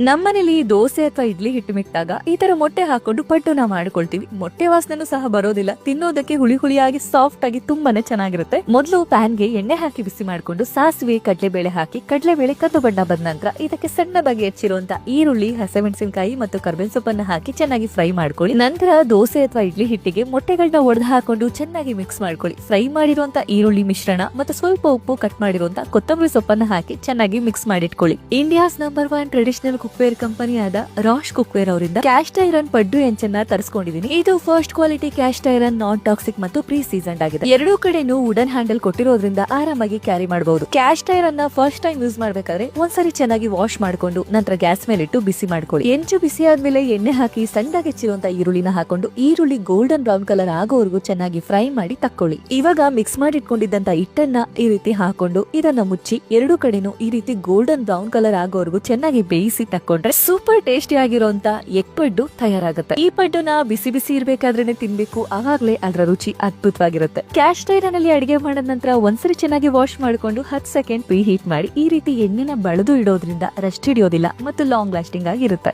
ನಮ್ಮನೇಲಿ ದೋಸೆ ಅಥವಾ ಇಡ್ಲಿ ಹಿಟ್ಟು ಮಿಕ್ಕಿದಾಗ ಈ ತರ ಮೊಟ್ಟೆ ಹಾಕೊಂಡು ಪಡ್ಡುನ ಮಾಡ್ಕೊಳ್ತೀವಿ. ಮೊಟ್ಟೆ ವಾಸನೆನೂ ಸಹ ಬರೋದಿಲ್ಲ, ತಿನ್ನೋದಕ್ಕೆ ಹುಳಿ ಹುಳಿಯಾಗಿ ಸಾಫ್ಟ್ ಆಗಿ ತುಂಬಾನೇ ಚೆನ್ನಾಗಿರುತ್ತೆ. ಮೊದಲು ಪ್ಯಾನ್ಗೆ ಎಣ್ಣೆ ಹಾಕಿ ಬಿಸಿ ಮಾಡ್ಕೊಂಡು ಸಾಸಿವೆ ಕಡಲೆಬೇಳೆ ಹಾಕಿ, ಕಡಲೆಬೇಳೆ ಕದ್ದು ಬಣ್ಣ ಬಂದ ನಂತರ ಇದಕ್ಕೆ ಸಣ್ಣದಾಗಿ ಹೆಚ್ಚಿರುವಂತ ಈರುಳ್ಳಿ, ಹಸಿಮೆಣಸಿನಕಾಯಿ ಮತ್ತು ಕರ್ಬೇವಿನ ಸೊಪ್ಪನ್ನ ಹಾಕಿ ಚೆನ್ನಾಗಿ ಫ್ರೈ ಮಾಡ್ಕೊಳ್ಳಿ. ನಂತರ ದೋಸೆ ಅಥವಾ ಇಡ್ಲಿ ಹಿಟ್ಟಿಗೆ ಮೊಟ್ಟೆಗಳನ್ನ ಒಡೆದು ಹಾಕೊಂಡು ಚೆನ್ನಾಗಿ ಮಿಕ್ಸ್ ಮಾಡ್ಕೊಳ್ಳಿ. ಫ್ರೈ ಮಾಡಿರುವಂತ ಈರುಳ್ಳಿ ಮಿಶ್ರಣ ಮತ್ತು ಸ್ವಲ್ಪ ಉಪ್ಪು, ಕಟ್ ಮಾಡಿರುವಂತ ಕೊತ್ತಂಬರಿ ಸೊಪ್ಪನ್ನ ಹಾಕಿ ಚೆನ್ನಾಗಿ ಮಿಕ್ಸ್ ಮಾಡಿಟ್ಕೊಳ್ಳಿ. ಇಂಡಿಯಾಸ್ ನಂಬರ್ 1 ಟ್ರೆಡಿಷನಲ್ ಕುಕ್ವೇರ್ ಕಂಪನಿಯಾದ ರಾಶ್ ಕುಕ್ವೇರ್ ಅವರಿಂದ ಕ್ಯಾಸ್ಟ್ ಐರನ್ ಪಡ್ಡು ಹೆಂಚನ್ನ ತರಿಸ್ಕೊಂಡಿದೀನಿ. ಇದು first quality cast iron, non toxic ಮತ್ತು ಪ್ರೀ ಸೀಸನ್ಡ್ ಆಗಿದೆ. ಎರಡೂ ಕಡೆನೂ ವುಡನ್ ಹ್ಯಾಂಡಲ್ ಕೊಟ್ಟಿರೋದ್ರಿಂದ ಆರಾಮಾಗಿ ಕ್ಯಾರಿ ಮಾಡಬಹುದು. ಕ್ಯಾಸ್ಟ್ ಐರನ್ ನ ಫಸ್ಟ್ ಟೈಮ್ ಯೂಸ್ ಮಾಡ್ಬೇಕಾದ್ರೆ ಒಂದ್ಸರಿ ಚೆನ್ನಾಗಿ ವಾಶ್ ಮಾಡ್ಕೊಂಡು ನಂತರ ಗ್ಯಾಸ್ ಮೇಲೆ ಇಟ್ಟು ಬಿಸಿ ಮಾಡ್ಕೊಳ್ಳಿ. ಹೆಂಚು ಬಿಸಿ ಆದ್ಮೇಲೆ ಎಣ್ಣೆ ಹಾಕಿ ಸಣ್ಣದಾಗಿ ಹೆಚ್ಚಿರುವಂತ ಈರುಳ್ಳಿನ ಹಾಕೊಂಡು ಈರುಳ್ಳಿ ಗೋಲ್ಡನ್ ಬ್ರೌನ್ ಕಲರ್ ಆಗೋವರೆಗೂ ಚೆನ್ನಾಗಿ ಫ್ರೈ ಮಾಡಿ ತಕ್ಕೊಳ್ಳಿ. ಇವಾಗ ಮಿಕ್ಸ್ ಮಾಡಿ ಇಟ್ಕೊಂಡಿದ್ದಂತ ಹಿಟ್ಟನ್ನ ಈ ರೀತಿ ಹಾಕೊಂಡು ಇದನ್ನ ಮುಚ್ಚಿ ಎರಡೂ ಕಡೆನೂ ಈ ರೀತಿ ಗೋಲ್ಡನ್ ಬ್ರೌನ್ ಕಲರ್ ಆಗೋವರೆಗೂ ಚೆನ್ನಾಗಿ ಬೇಯಿಸಿ ತಕ್ಕೊಂಡ್ರೆ ಸೂಪರ್ ಟೇಸ್ಟಿ ಆಗಿರುವಂತ ಎಗ್ ಪಡ್ಡು ತಯಾರಾಗುತ್ತೆ. ಈ ಪಡ್ಡುನ ಬಿಸಿ ಬಿಸಿ ಇರ್ಬೇಕಾದ್ರೇನೆ ತಿನ್ಬೇಕು, ಆವಾಗ್ಲೇ ಅದರ ರುಚಿ ಅದ್ಭುತವಾಗಿರುತ್ತೆ. ಕ್ಯಾಸ್ಟ್ ಐರನ್ ಅಲ್ಲಿ ಅಡಿಗೆ ಮಾಡಿದ ನಂತರ ಒಂದ್ಸರಿ ಚೆನ್ನಾಗಿ ವಾಶ್ ಮಾಡ್ಕೊಂಡು 10 ಸೆಕೆಂಡ್ ಪ್ರೀ ಹೀಟ್ ಮಾಡಿ ಈ ರೀತಿ ಎಣ್ಣೆನ ಬಳೆದು ಇಡೋದ್ರಿಂದ ರಸ್ಟ್ ಹಿಡಿಯೋದಿಲ್ಲ ಮತ್ತು ಲಾಂಗ್ ಲಾಸ್ಟಿಂಗ್ ಆಗಿರುತ್ತೆ.